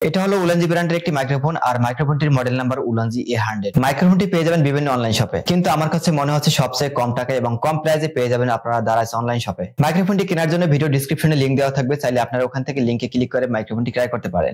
এটা হলো উলানজি ব্র্যান্ডের একটি মাইক্রোফোন আর মাইক্রোফোনটির মডেল নাম্বার উলানজি A100। মাইক্রোফোনটি পেয়ে যাবেন বিভিন্ন অনলাইন শপে, কিন্তু আমার কাছে মনে হচ্ছে সবচেয়ে কম টাকায় এবং কম প্রাইসে পেয়ে যাবেন আপনারা দারাজ অনলাইন শপে। মাইক্রোফোনটি কেনার জন্য ভিডিও ডেসক্রিপশনে লিংক দেওয়া থাকবে, চাইলে আপনারা ওখান থেকে লিংকে ক্লিক করে মাইক্রোফোনটি ক্রয় করতে পারেন।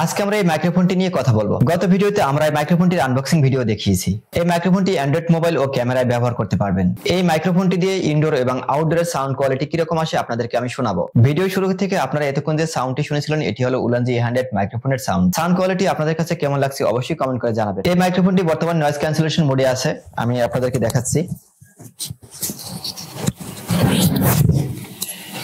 আজকে আমরা এই মাইক্রোফোনটি নিয়ে কথা বলবো। গত ভিডিওতে আমরা এই মাইক্রোফোনটির আনবক্সিং ভিডিও দেখিয়েছি। এই মাইক্রোফোনটি অ্যান্ড্রয়েড মোবাইল ও ক্যামেরায় ব্যবহার করতে পারবেন। এই মাইক্রোফোনটি দিয়ে ইনডোর এবং আউটডোরের সাউন্ড কোয়ালিটি কিরকম আসে আপনাদেরকে আমি শোনাবো। ভিডিও শুরু থেকে আপনারা এতক্ষণ যে সাউন্ডটি শুনেছিলেন এটি হলো উলানজি A100 মাইক্রোফোনের সাউন্ড কোয়ালিটি আপনাদের কাছে কেমন লাগছে অবশ্যই কমেন্ট করে জানাবেন। এই মাইক্রোফোনটি বর্তমান নয়েজ ক্যান্সেলেশন মোডে আছে, আমি আপনাদেরকে দেখাচ্ছি।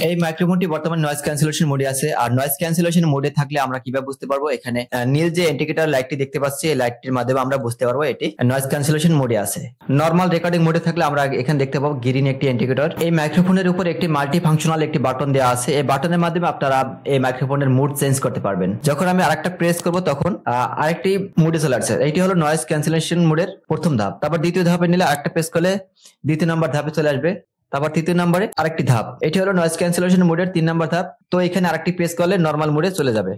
এই মাইক্রোফোনটি বর্তমানে নয়েজ ক্যান্সেলেশন মোডে আছে, আর নয়েজ ক্যান্সেলেশন মোডে থাকলে আমরা কিভাবে বুঝতে পারবো? এখানে নীল যে ইন্ডিকেটর লাইটটি দেখতে পাচ্ছি, এই লাইটটির মাধ্যমে আমরা বুঝতে পারবো এটি নয়েজ ক্যান্সেলেশন মোডে আছে। নরমাল রেকর্ডিং মোডে থাকলে আমরা এখানে দেখতে পাবো গ্রিন একটি ইন্ডিকেটর। এই মাইক্রোফোনের উপর একটি মাল্টি ফাংশনাল একটি বাটন দেওয়া আছে, এই বাটনের মাধ্যমে আপনারা এই মাইক্রোফোনের মুড চেঞ্জ করতে পারবেন। যখন আমি আরেকটা প্রেস করব তখন আরেকটি মুডে চলে আসছে। এইটি হলো নয়েজ ক্যান্সেলেশন মোডের প্রথম ধাপ। তারপর দ্বিতীয় ধাপে নিলে আরেকটা প্রেস করলে দ্বিতীয় নাম্বার ধাপে চলে আসবে। তারপর তৃতীয় নম্বরে আরেকটি ধাপ, এটি হলো নয়েজ ক্যান্সেলেশন মোডের 3 নম্বর ধাপ। তো এখানে আরেকটি প্রেস করলে নরমাল মোডে চলে যাবে।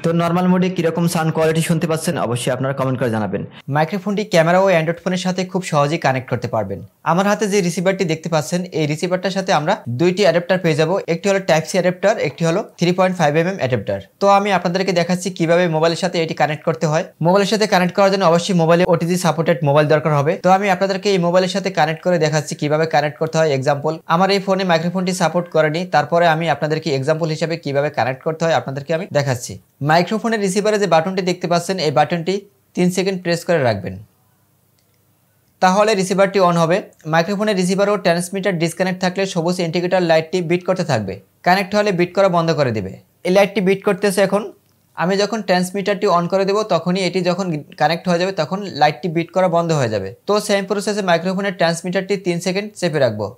তো নরমাল মোডে কিরকম সাউন্ড কোয়ালিটি শুনতে পাচ্ছেন অবশ্যই আপনারা কমেন্ট করে জানাবেন। মাইক্রোফোনটি ক্যামেরা ও অ্যান্ড্রয়েড ফোনের সাথে খুব সহজেই কানেক্ট করতে পারবেন। আমার হাতে যে রিসিভারটি দেখতে পাচ্ছেন, এই রিসিভারটার সাথে আমরা দুইটি অ্যাডাপ্টার পেয়ে যাব। একটি হলো টাইপ সি অ্যাডাপ্টার, একটি হলো 3.5mm অ্যাডাপ্টার। তো আমি আপনাদেরকে দেখাচ্ছি কিভাবে মোবাইলের সাথে এটি কানেক্ট করতে হয়। মোবাইলের সাথে কানেক্ট করার জন্য অবশ্যই মোবাইলে ওটিজি সাপোর্টেড মোবাইল দরকার হবে। তো আমি আপনাদেরকে এই মোবাইলের সাথে কানেক্ট করে দেখাচ্ছি কিভাবে কানেক্ট করতে হয়। এক্সাম্পল, আমার এই ফোনে মাইক্রোফোনটি সাপোর্ট করেনি, তারপরে আমি আপনাদেরকে এক্সাম্পল হিসেবে কিভাবে কানেক্ট করতে হয় আপনাদেরকে আমি দেখাচ্ছি। মাইক্রোফোনের রিসিভারে যে বাটনটি দেখতে পাচ্ছেন, এই বাটনটি 3 সেকেন্ড প্রেস করে রাখবেন, তাহলে রিসিভারটি অন হবে। মাইক্রোফোনের রিসিভার ও ট্রান্সমিটার ডিসকানেক্ট থাকলে সবুজ ইন্ডিকেটর লাইটটি বিট করতে থাকবে, কানেক্ট হলে বিট করা বন্ধ করে দেবে। এই লাইটটি বিট করতেছে এখন। আমি যখন ট্রান্সমিটারটি অন করে দেবো তখনই এটি যখন কানেক্ট হয়ে যাবে তখন লাইটটি বিট করা বন্ধ হয়ে যাবে। তো সেম প্রসেসে মাইক্রোফোনের ট্রান্সমিটারটি 3 সেকেন্ড চেপে রাখবো।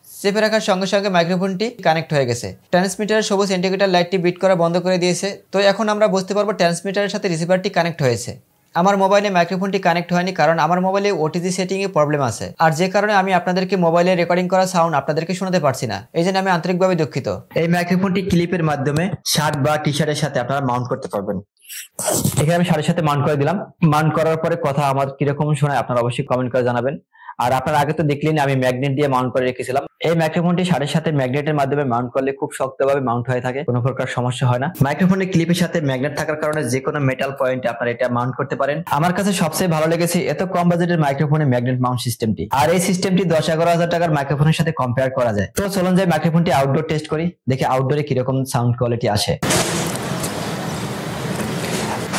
চেপে রাখার সঙ্গে সঙ্গে মাইক্রোফোনটি কানেক্ট হয়ে গেছে। ট্রান্সমিটারের সবুজ ইন্ডিকেটর লাইটটি বিট করা বন্ধ করে দিয়েছে। তো এখন আমরা বুঝতে পারবো ট্রান্সমিটারের সাথে রিসিভারটি কানেক্ট হয়েছে। আমার মোবাইলে মাইক্রোফোনটি কানেক্ট হয়নি, কারণ আমার মোবাইলে ওটিজি সেটিংয়ে প্রবলেম আছে, আর যে কারণে আমি আপনাদেরকে মোবাইলে রেকর্ডিং করা সাউন্ড আপনাদেরকে শোনাতে পারছি না। এই জন্য আমি আন্তরিকভাবে দুঃখিত। এই মাইক্রোফোনটি ক্লিপের মাধ্যমে শার্ট বা টি শার্টের সাথে আপনারা মাউন্ট করতে পারবেন। এখানে আমি শার্টের সাথে মাউন্ট করে দিলাম। মাউন্ট করার পরে কথা আমার কিরকম শোনায় আপনারা অবশ্যই কমেন্ট করে জানাবেন। আর আপনারা আগে তো দেখলেন আমি ম্যাগনেট দিয়ে মাউন্ট করে রেখেছিলাম। এই মাইক্রোফোনটি শার্টের সাথে ম্যাগনেটের মাধ্যমে মাউন্ট করলে খুব শক্তভাবে মাউন্ট হয়ে থাকে, কোনো প্রকার সমস্যা হয় না। মাইক্রোফোনের ক্লিপের সাথে ম্যাগনেট থাকার কারণে যে কোনো মেটাল পয়েন্টে আপনারা এটা মাউন্ট করতে পারেন। আমার কাছে সবচেয়ে ভালো লেগেছে এত কম বাজেটের মাইক্রোফোনে ম্যাগনেট মাউন্ট সিস্টেমটি, আর এই সিস্টেমটি 10-11 হাজার টাকার মাইক্রোফোনের সাথে কম্পেয়ার করা যায়। তো চলুন যাই মাইক্রোফোনটি আউটডোর টেস্ট করি, দেখি আউটডোরে কিরকম সাউন্ড কোয়ালিটি আসে।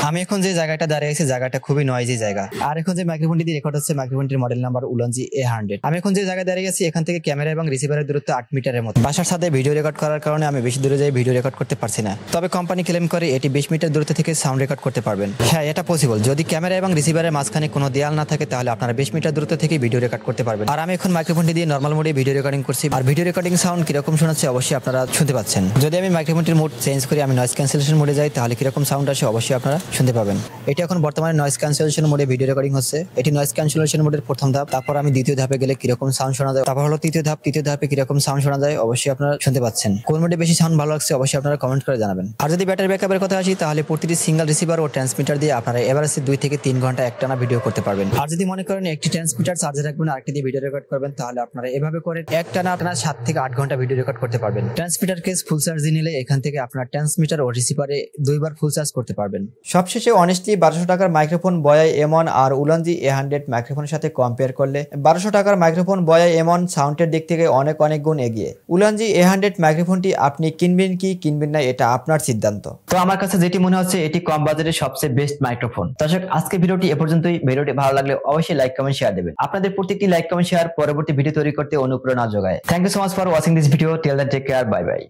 আমি এখন যে জায়গাটা দাঁড়িয়ে আছি জায়গাটা খুবই নয়েজি জায়গা, আর এখন যে মাইক্রোফোনটি দিয়ে রেকর্ড হচ্ছে মাইক্রোফোনটির মডেল নাম্বার উলানজি A100। আমি এখন যে জায়গায় দাঁড়িয়ে আছি এখান থেকে ক্যামেরা এবং রিসিভারের দূরত্ব 8 মিটারের মতো। বাসার সাথে ভিডিও রেকর্ড করার কারণে আমি বেশি দূরে যাই ভিডিও রেকর্ড করতে পারছি না, তবে কোম্পানি ক্লেম করে এটি 20 মিটার দূরত্ব থেকে সাউন্ড রেকর্ড করতে পারবেন। হ্যাঁ, এটা পসিবল। যদি ক্যামেরা এবং রিসিভারের মাঝখানে কোনো দেয়াল না থাকে তাহলে আপনারা 20 মিটার দূরত্ব থেকে ভিডিও রেকর্ড করতে পারবেন। আর আমি এখন মাইক্রোফোনটি দিয়ে নরমাল মোডে ভিডিও রেকর্ডিং করছি, আর ভিডিও রেকর্ডিং সাউন্ড কিরকম শোনাচ্ছে অবশ্যই আপনারা শুনতে পাচ্ছেন। যদি আমি মাইক্রোফোনটির মোড চেঞ্জ করি, আমি নয়েজ ক্যান্সেলেশন মোডে যাই, তাহলে কিরকম সাউন্ড আসে অবশ্যই আপনারা শুনতে পাবেন। এটি এখন বর্তমানে নয়েজ ক্যান্সেলেশন মোডে ভিডিও রেকর্ডিং হচ্ছে। এটি নয়েজ ক্যান্সেলেশন মোডের প্রথম ধাপ। তারপর আমি দ্বিতীয় ধাপে গেলে কিরকম সাউন্ড শোনা যায়, তারপর হলো তৃতীয় ধাপ। তৃতীয় ধাপে কিরকম সাউন্ড শোনা যায় অবশ্যই আপনারা শুনতে পাচ্ছেন। কোন মোডে বেশি সাউন্ড ভালো লাগছে অবশ্যই আপনারা কমেন্ট করে জানাবেন। আর যদি ব্যাটারি ব্যাকআপের কথা আসি, তাহলে প্রতিটি সিঙ্গেল রিসিভার ও ট্রান্সমিটার দিয়ে আপনারা এভারেজে 2 থেকে 3 ঘন্টা একটানা ভিডিও করতে পারবেন। আর যদি মনে করেন একটি ট্রান্সমিটার চার্জে রাখবেন আর একটি দিয়ে ভিডিও রেকর্ড করবেন, তাহলে আপনারা এভাবে করে একটানা আপনারা 7 থেকে 8 ঘন্টা ভিডিও রেকর্ড করতে পারবেন। ট্রান্সমিটার কেস ফুল চার্জে নিলে এখান থেকে আপনার ট্রান্সমিটার ও রিসিভারে 2 বার ফুল চার্জ করতে পারবেন। সবশেষে অনেস্টলি 1200 টাকার মাইক্রোফোন বয়াই M1 আর উলানজি A100 মাইক্রোফোনের সাথে কম্পেয়ার করলে 1200 টাকার মাইক্রোফোন বয়াই M1 সাউন্ডের দিক থেকে অনেক গুণ এগিয়ে। উলানজি A100 মাইক্রোফোনটি আপনি কিনবেন কি কিনবেন না এটা আপনার সিদ্ধান্ত। তো আমার কাছে যেটি মনে হচ্ছে এটি কম বাজেটের সবচেয়ে বেস্ট মাইক্রোফোন। দর্শক, আজকে ভিডিওটি এ পর্যন্তই। ভিডিওটি ভালো লাগলে অবশ্যই লাইক কমেন্ট শেয়ার দেবেন। আপনাদের প্রত্যেকটি লাইক কমেন্ট শেয়ার পরবর্তী ভিডিও তৈরি করতে অনুপ্রেরণা যোগায়। Thank you so much for watching this video. Till then take care, bye by.